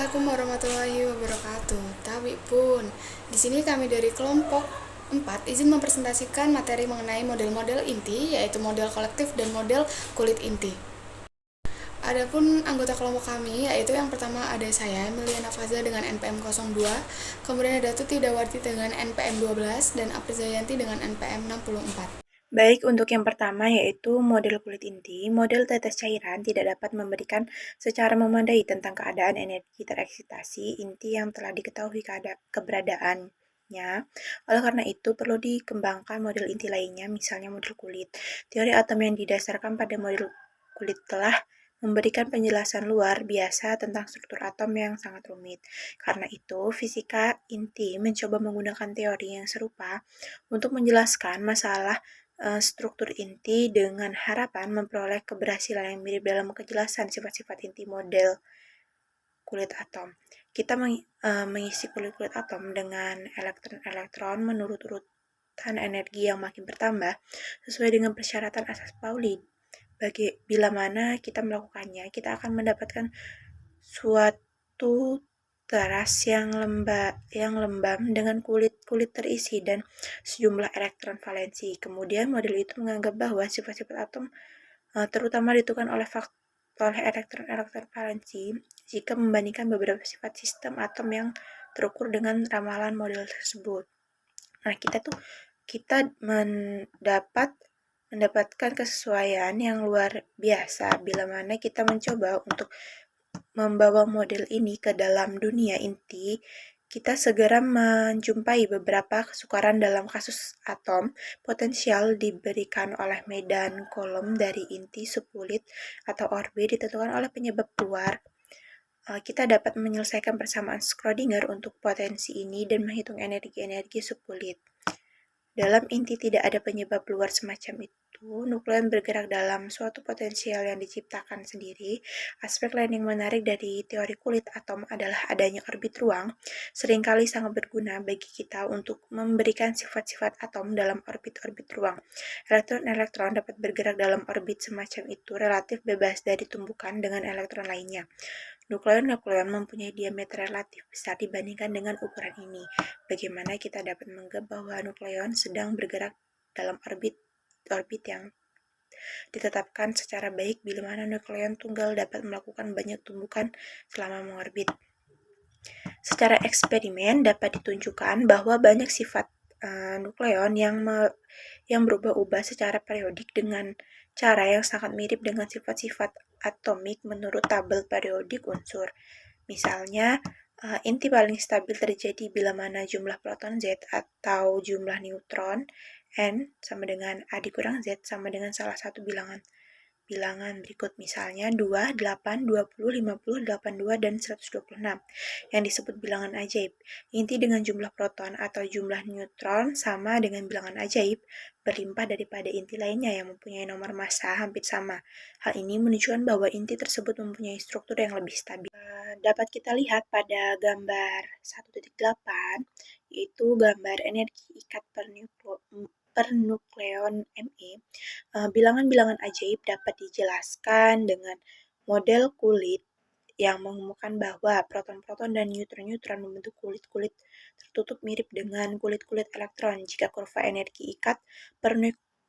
Assalamualaikum warahmatullahi wabarakatuh. Tawi pun, di sini kami dari kelompok 4 izin mempresentasikan materi mengenai model-model inti, yaitu model kolektif dan model kulit inti. Adapun anggota kelompok kami, yaitu yang pertama ada saya, Emilia Nafaza dengan NPM 02, kemudian ada Tuti Dawarti dengan NPM 12, dan April Zayanti dengan NPM 64. Baik, untuk yang pertama yaitu model kulit inti, model tetes cairan tidak dapat memberikan secara memadai tentang keadaan energi tereksitasi inti yang telah diketahui keberadaannya. Oleh karena itu, perlu dikembangkan model inti lainnya, misalnya model kulit. Teori atom yang didasarkan pada model kulit telah memberikan penjelasan luar biasa tentang struktur atom yang sangat rumit. Karena itu, fisika inti mencoba menggunakan teori yang serupa untuk menjelaskan masalah struktur inti dengan harapan memperoleh keberhasilan yang mirip dalam kejelasan sifat-sifat inti model kulit atom. Kita mengisi kulit-kulit atom dengan elektron-elektron menurut urutan energi yang makin bertambah sesuai dengan persyaratan asas Pauli. Bila mana kita melakukannya, kita akan mendapatkan suatu teras yang lembam dengan kulit terisi dan sejumlah elektron valensi. Kemudian model itu menganggap bahwa sifat-sifat atom terutama ditentukan oleh elektron-elektron valensi jika membandingkan beberapa sifat sistem atom yang terukur dengan ramalan model tersebut. Nah, kita mendapatkan kesesuaian yang luar biasa bila mana kita mencoba untuk membawa model ini ke dalam dunia inti. Kita segera menjumpai beberapa kesukaran dalam kasus atom. Potensial diberikan oleh medan kolom dari inti subkulit atau orbit ditentukan oleh penyebab luar. Kita dapat menyelesaikan persamaan Schrödinger untuk potensi ini dan menghitung energi-energi subkulit. Dalam inti tidak ada penyebab luar semacam itu, nukleon bergerak dalam suatu potensial yang diciptakan sendiri. Aspek lain yang menarik dari teori kulit atom adalah adanya orbit ruang, seringkali sangat berguna bagi kita untuk memberikan sifat-sifat atom dalam orbit-orbit ruang. Elektron-elektron dapat bergerak dalam orbit semacam itu relatif bebas dari tumbukan dengan elektron lainnya. Nukleon-nukleon mempunyai diameter relatif besar dibandingkan dengan ukuran ini. Bagaimana kita dapat menganggap bahwa nukleon sedang bergerak dalam orbit yang ditetapkan secara baik bila mana nukleon tunggal dapat melakukan banyak tumbukan selama mengorbit. Secara eksperimen dapat ditunjukkan bahwa banyak sifat nukleon yang berubah-ubah secara periodik dengan cara yang sangat mirip dengan sifat-sifat atomik menurut tabel periodik unsur. Misalnya, inti paling stabil terjadi bila mana jumlah proton Z atau jumlah neutron N sama dengan A dikurang Z sama dengan salah satu bilangan berikut, misalnya 2, 8, 20, 50, 82, dan 126, yang disebut bilangan ajaib. Inti dengan jumlah proton atau jumlah neutron sama dengan bilangan ajaib, berlimpah daripada inti lainnya yang mempunyai nomor massa hampir sama. Hal ini menunjukkan bahwa inti tersebut mempunyai struktur yang lebih stabil. Dapat kita lihat pada gambar 1.8, yaitu gambar energi ikat per nukleon Me. Bilangan-bilangan ajaib dapat dijelaskan dengan model kulit yang mengumumkan bahwa proton-proton dan neutron-neutron membentuk kulit-kulit tertutup mirip dengan kulit-kulit elektron. Jika kurva energi ikat per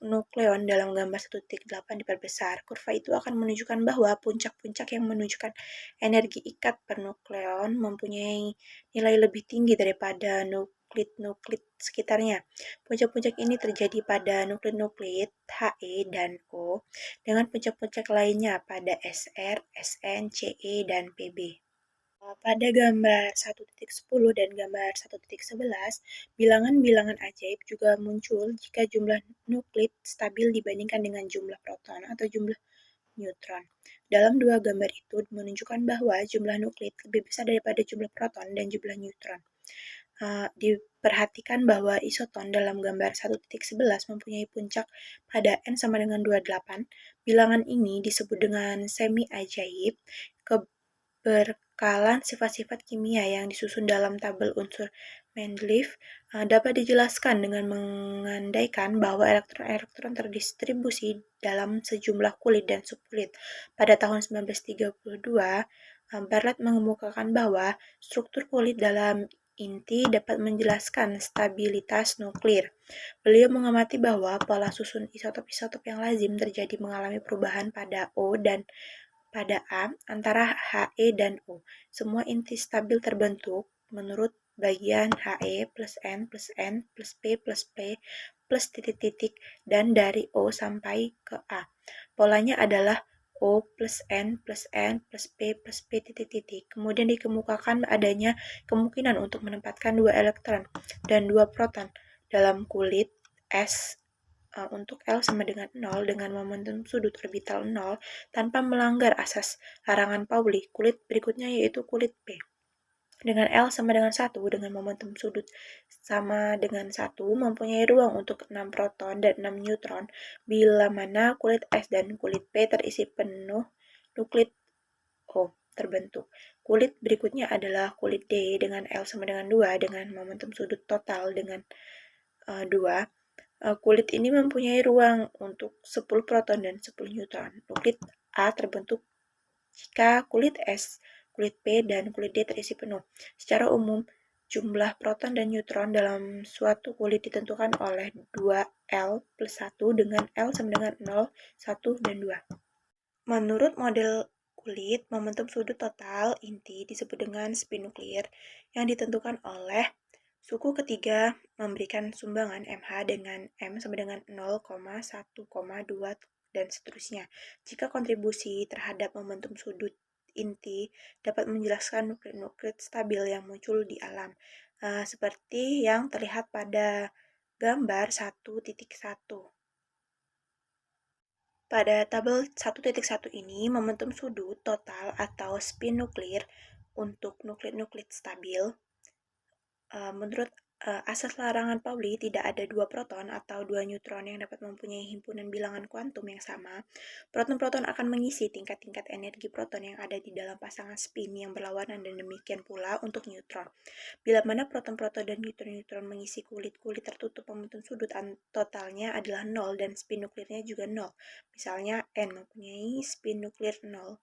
nukleon dalam gambar 1.8 diperbesar, kurva itu akan menunjukkan bahwa puncak-puncak yang menunjukkan energi ikat per nukleon mempunyai nilai lebih tinggi daripada nuklit-nuklit sekitarnya. Puncak-puncak ini terjadi pada nuklit-nuklit He dan O, dengan puncak-puncak lainnya pada Sr, Sn, Ce, dan Pb. Pada gambar 1.10 dan gambar 1.11, bilangan-bilangan ajaib juga muncul jika jumlah nuklit stabil dibandingkan dengan jumlah proton atau jumlah neutron. Dalam dua gambar itu menunjukkan bahwa jumlah nuklit lebih besar daripada jumlah proton dan jumlah neutron. Diperhatikan bahwa isoton dalam gambar 1.11 mempunyai puncak pada N sama dengan 28. Bilangan ini disebut dengan semi-ajaib. Keberkalan sifat-sifat kimia yang disusun dalam tabel unsur Mendeleev dapat dijelaskan dengan mengandaikan bahwa elektron-elektron terdistribusi dalam sejumlah kulit dan subkulit. Pada tahun 1932, Bartlett mengemukakan bahwa struktur kulit dalam inti dapat menjelaskan stabilitas nuklir. Beliau mengamati bahwa pola susun isotop-isotop yang lazim terjadi mengalami perubahan pada O dan pada A antara He dan O. Semua inti stabil terbentuk menurut bagian He plus N plus N plus P plus titik-titik dan dari O sampai ke A. Polanya adalah O plus N plus N plus P titik-titik. Kemudian dikemukakan adanya kemungkinan untuk menempatkan 2 elektron dan 2 proton dalam kulit S untuk L sama dengan 0 dengan momentum sudut orbital 0 tanpa melanggar asas larangan Pauli. Kulit berikutnya yaitu kulit P dengan L sama dengan 1 dengan momentum sudut sama dengan 1 mempunyai ruang untuk 6 proton dan 6 neutron bila mana kulit S dan kulit P terisi penuh nuklit O terbentuk. Kulit berikutnya adalah kulit D dengan L sama dengan 2 dengan momentum sudut total dengan 2. Kulit ini mempunyai ruang untuk 10 proton dan 10 neutron. Nuklit A terbentuk jika kulit S, kulit P, dan kulit D terisi penuh. Secara umum, jumlah proton dan neutron dalam suatu kulit ditentukan oleh 2L plus 1 dengan L sama dengan 0, 1, dan 2. Menurut model kulit, momentum sudut total inti disebut dengan spin nuklir yang ditentukan oleh suku ketiga memberikan sumbangan MH dengan M sama dengan 0,1,2 dan seterusnya. Jika kontribusi terhadap momentum sudut inti dapat menjelaskan nuklir-nuklir stabil yang muncul di alam, seperti yang terlihat pada gambar 1.1. Pada tabel 1.1 ini, momentum sudut total atau spin nuklir untuk nuklir-nuklir stabil menurut asas larangan Pauli, tidak ada 2 proton atau 2 neutron yang dapat mempunyai himpunan bilangan kuantum yang sama. Proton-proton akan mengisi tingkat-tingkat energi proton yang ada di dalam pasangan spin yang berlawanan dan demikian pula untuk neutron. Bila mana proton-proton dan neutron-neutron mengisi kulit-kulit tertutup, momentum sudut totalnya adalah 0 dan spin nuklirnya juga 0. Misalnya N mempunyai spin nuklir 0.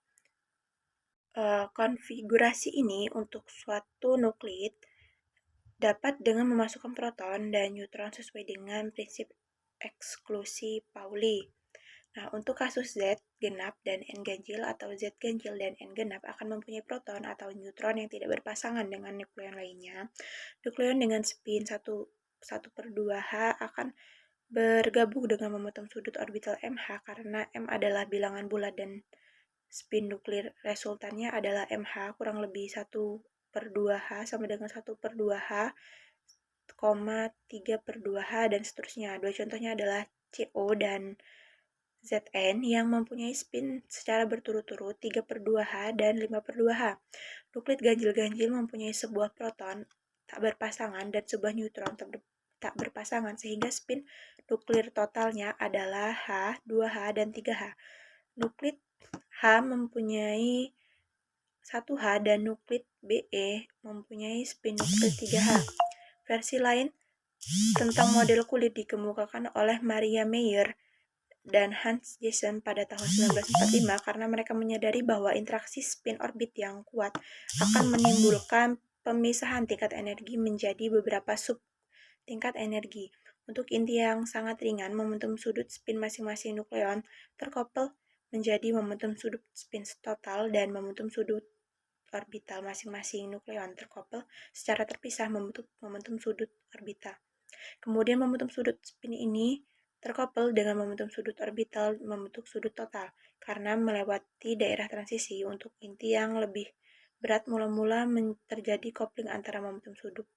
Konfigurasi ini untuk suatu nuklir dapat dengan memasukkan proton dan neutron sesuai dengan prinsip eksklusi Pauli. Nah, untuk kasus Z genap dan N ganjil atau Z ganjil dan N genap akan mempunyai proton atau neutron yang tidak berpasangan dengan nukleon lainnya. Nukleon dengan spin 1/2H akan bergabung dengan momentum sudut orbital MH karena M adalah bilangan bulat dan spin nuklir resultannya adalah MH kurang lebih 1/2H sama dengan 1/2H, 3/2H dan seterusnya. Dua contohnya adalah CO dan Zn yang mempunyai spin secara berturut-turut 3/2H dan 5/2H. Nuklir ganjil-ganjil mempunyai sebuah proton tak berpasangan dan sebuah neutron tak berpasangan sehingga spin nuklir totalnya adalah H, 2H, dan 3H. Nuklir H mempunyai 1H dan nuklir Be mempunyai spin nuklir 3H. Versi lain tentang model kulit dikemukakan oleh Maria Mayer dan Hans Jessen pada tahun 1945 karena mereka menyadari bahwa interaksi spin orbit yang kuat akan menimbulkan pemisahan tingkat energi menjadi beberapa sub tingkat energi. Untuk inti yang sangat ringan, momentum sudut spin masing-masing nukleon terkoppel menjadi momentum sudut spin total dan momentum sudut orbital masing-masing nukleon terkoppel secara terpisah membentuk momentum sudut orbital. Kemudian momentum sudut spin ini terkoppel dengan momentum sudut orbital membentuk sudut total karena melewati daerah transisi. Untuk inti yang lebih berat mula-mula terjadi kopling antara momentum sudut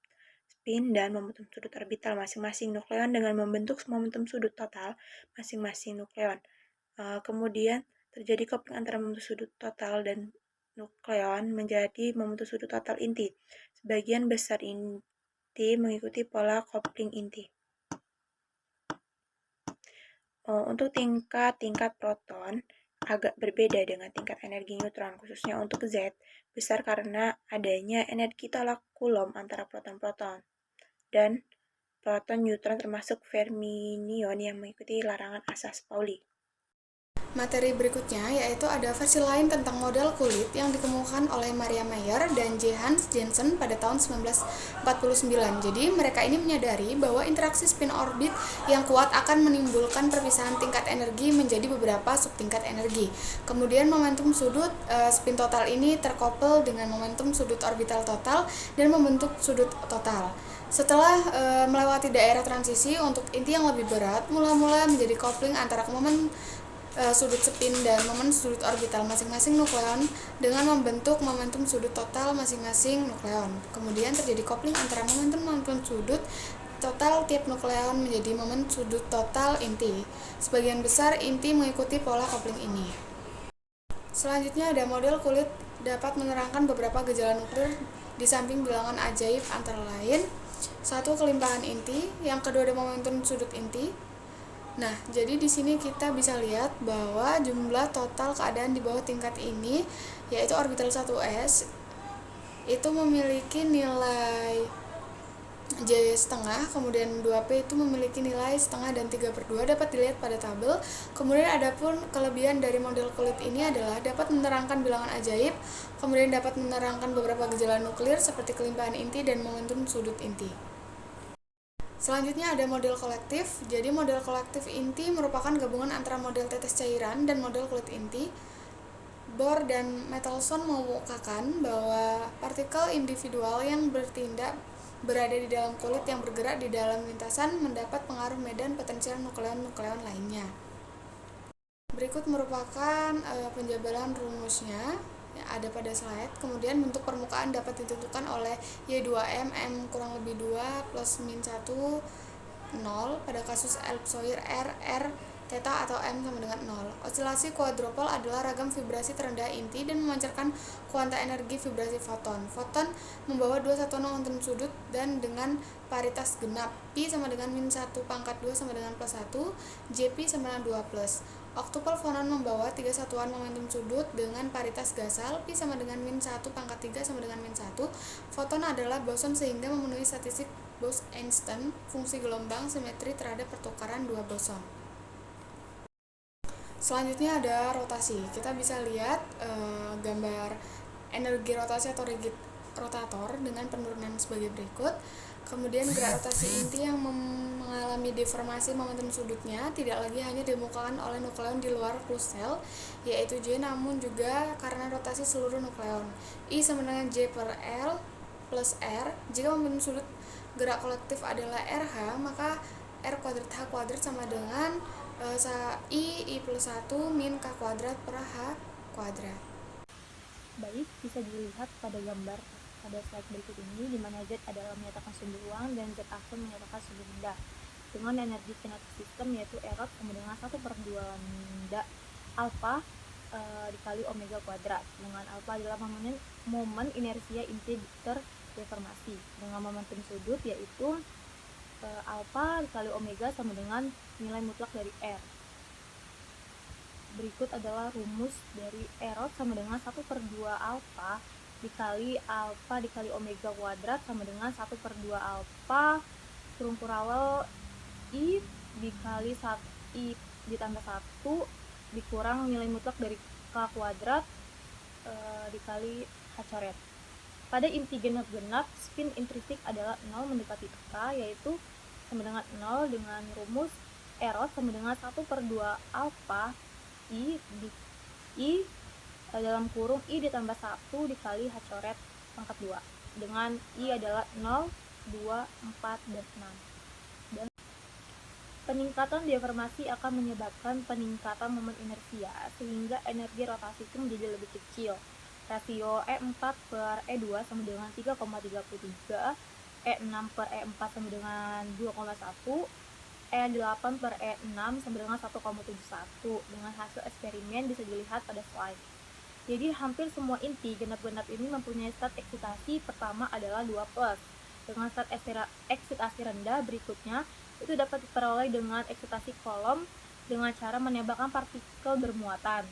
spin dan momentum sudut orbital masing-masing nukleon dengan membentuk momentum sudut total masing-masing nukleon. Kemudian terjadi kopling antara momentum sudut total dan nukleon menjadi momentum sudut total inti. Sebagian besar inti mengikuti pola kopling inti. Untuk tingkat proton agak berbeda dengan tingkat energi neutron, khususnya untuk Z, besar karena adanya energi tolak Coulomb antara proton-proton dan proton neutron termasuk fermion yang mengikuti larangan asas Pauli. Materi berikutnya yaitu ada versi lain tentang model kulit yang dikemukakan oleh Maria Mayer dan J. Hans Jensen pada tahun 1949. Jadi mereka ini menyadari bahwa interaksi spin orbit yang kuat akan menimbulkan perpisahan tingkat energi menjadi beberapa subtingkat energi. Kemudian momentum sudut spin total ini terkoppel dengan momentum sudut orbital total dan membentuk sudut total. Setelah melewati daerah transisi untuk inti yang lebih berat, mula-mula menjadi coupling antara momen sudut spin dan momen sudut orbital masing-masing nukleon dengan membentuk momentum sudut total masing-masing nukleon. Kemudian terjadi coupling antara momentum sudut total tiap nukleon menjadi momen sudut total inti. Sebagian besar inti mengikuti pola coupling ini. Selanjutnya ada model kulit dapat menerangkan beberapa gejala nuklir di samping bilangan ajaib antara lain 1. Kelimpahan inti, yang kedua ada momentum sudut inti. Nah, jadi di sini kita bisa lihat bahwa jumlah total keadaan di bawah tingkat ini yaitu orbital 1s itu memiliki nilai J setengah, kemudian 2P itu memiliki nilai setengah dan 3/2 dapat dilihat pada tabel. Kemudian adapun kelebihan dari model kulit ini adalah dapat menerangkan bilangan ajaib, kemudian dapat menerangkan beberapa gejala nuklir seperti kelimpahan inti dan momentum sudut inti. Selanjutnya ada model kolektif. Jadi model kolektif inti merupakan gabungan antara model tetes cairan dan model kulit inti. Bohr dan Michelson mengemukakan bahwa partikel individual yang bertindak berada di dalam kulit yang bergerak di dalam lintasan mendapat pengaruh medan potensial nukleon-nukleon lainnya. Berikut merupakan penjabaran rumusnya yang ada pada slide. Kemudian bentuk permukaan dapat ditentukan oleh Y2M M kurang lebih 2 plus min 1 0 pada kasus ellipsoid R theta atau M sama dengan 0. Osilasi quadrupole adalah ragam vibrasi terendah inti dan memancarkan kuanta energi vibrasi foton. Foton membawa 2 satuan momentum sudut dan dengan paritas genap. Pi sama dengan min 1 pangkat 2 sama dengan plus 1, Jp sama dengan 2 plus. Oktupol fonon membawa 3 satuan momentum sudut dengan paritas gasal. Pi sama dengan min 1 pangkat 3 sama dengan min 1. Foton adalah boson sehingga memenuhi statistik Bose-Einstein fungsi gelombang simetri terhadap pertukaran dua boson. Selanjutnya ada rotasi. Kita bisa lihat gambar energi rotasi atau rigid rotator dengan penurunan sebagai berikut. Kemudian gerak rotasi inti yang mengalami deformasi momentum sudutnya tidak lagi hanya dikemukakan oleh nukleon di luar sel, yaitu J, namun juga karena rotasi seluruh nukleon. I sama dengan J per L plus R. Jika momentum sudut gerak kolektif adalah RH, maka R kuadrat H kuadrat sama dengan I plus 1 min K kuadrat per H kuadrat. Baik, bisa dilihat pada gambar pada slide berikut ini, di mana Z adalah menyatakan sumber ruang dan Z akun menyatakan sumber rendah. Dengan energi kinetik sistem yaitu erot sama dengan 1/2 lambda alfa dikali omega kuadrat, dengan alfa adalah momen inersia inti terdeformasi, dengan momentum sudut yaitu alfa dikali omega sama dengan nilai mutlak dari R. Berikut adalah rumus dari erot sama dengan 1/2 alfa dikali omega kuadrat sama dengan 1/2 alfa kurung kurawal I dikali I ditambah 1 dikurang nilai mutlak dari K kuadrat dikali H coret. Pada inti genap-genap, spin intrinsik adalah 0 mendekati K, yaitu sama dengan 0 dengan rumus erot sama dengan 1/2 alfa I dalam kurung I ditambah 1 dikali H coret pangkat 2, dengan I adalah 0, 2, 4, dan 6. Dan peningkatan deformasi akan menyebabkan peningkatan momen inersia, sehingga energi rotasi itu menjadi lebih kecil. Rasio E4 per E2 sama dengan 3,33, E6 per E4 sama dengan 2,1, E8 per E6 sama dengan 1,71. Dengan hasil eksperimen bisa dilihat pada slide. Jadi hampir semua inti genap-genap ini mempunyai stat eksitasi pertama adalah 2+. Dengan stat eksitasi rendah berikutnya itu dapat diperoleh dengan eksitasi kolom dengan cara menembakkan partikel bermuatan.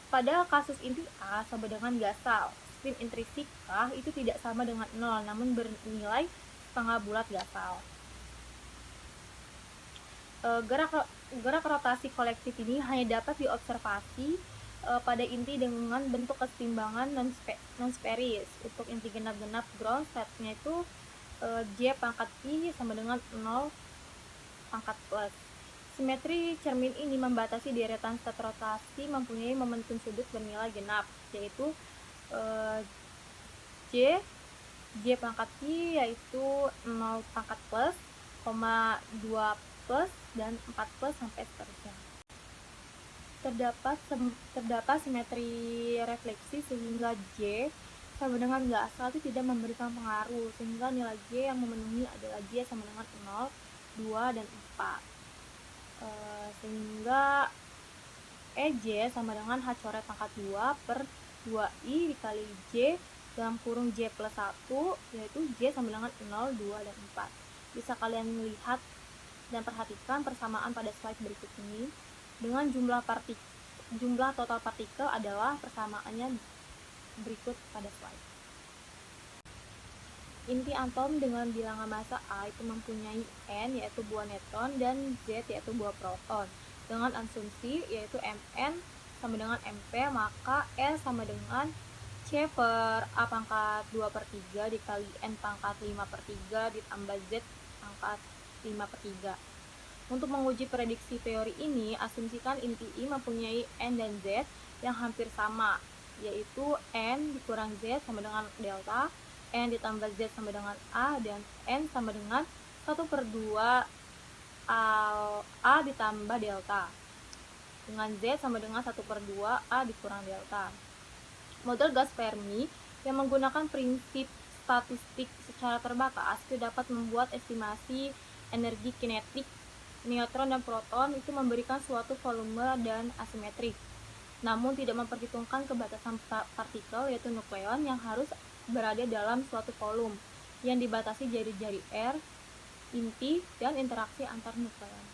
Pada kasus inti A sama dengan gasal, spin intrinsik K itu tidak sama dengan 0, namun bernilai setengah bulat gasal. Gerak rotasi kolektif ini hanya dapat diobservasi pada inti dengan bentuk kesetimbangan non-spherics. Untuk inti genap-genap ground state-nya itu J pangkat I sama dengan 0 pangkat plus. Simetri cermin ini membatasi deretan state rotasi mempunyai momentum sudut bernilai genap, yaitu J pangkat I yaitu 0 pangkat plus, 2 plus, dan 4 plus sampai seterusnya. Terdapat simetri refleksi sehingga J sama dengan nggak asal itu tidak memberikan pengaruh, sehingga nilai J yang memenuhi adalah J sama dengan 0, 2, dan 4. Sehingga EJ sama dengan H coret pangkat 2 per 2I dikali J dalam kurung J plus 1, yaitu J sama dengan 0, 2, dan 4. Bisa kalian lihat dan perhatikan persamaan pada slide berikut ini. Dengan jumlah total partikel adalah persamaannya berikut pada slide. Inti atom dengan bilangan massa A itu mempunyai N yaitu buah neutron dan Z yaitu buah proton. Dengan asumsi yaitu Mn sama dengan Mp, maka N sama dengan C per A pangkat 2 per 3 dikali N pangkat 5 per 3 ditambah Z pangkat 5 per 3. Untuk menguji prediksi teori ini, asumsikan inti I mempunyai N dan Z yang hampir sama, yaitu N dikurang Z sama dengan delta, N ditambah Z sama dengan A, dan N sama dengan 1 per 2 A ditambah delta, dengan Z sama dengan 1 per 2 A dikurang delta. Model gas Fermi yang menggunakan prinsip statistik secara terbatas itu dapat membuat estimasi energi kinetik neutron dan proton itu memberikan suatu volume dan asimetrik, namun tidak memperhitungkan kebatasan partikel yaitu nukleon yang harus berada dalam suatu volume yang dibatasi jari-jari R, inti, dan interaksi antar nukleon.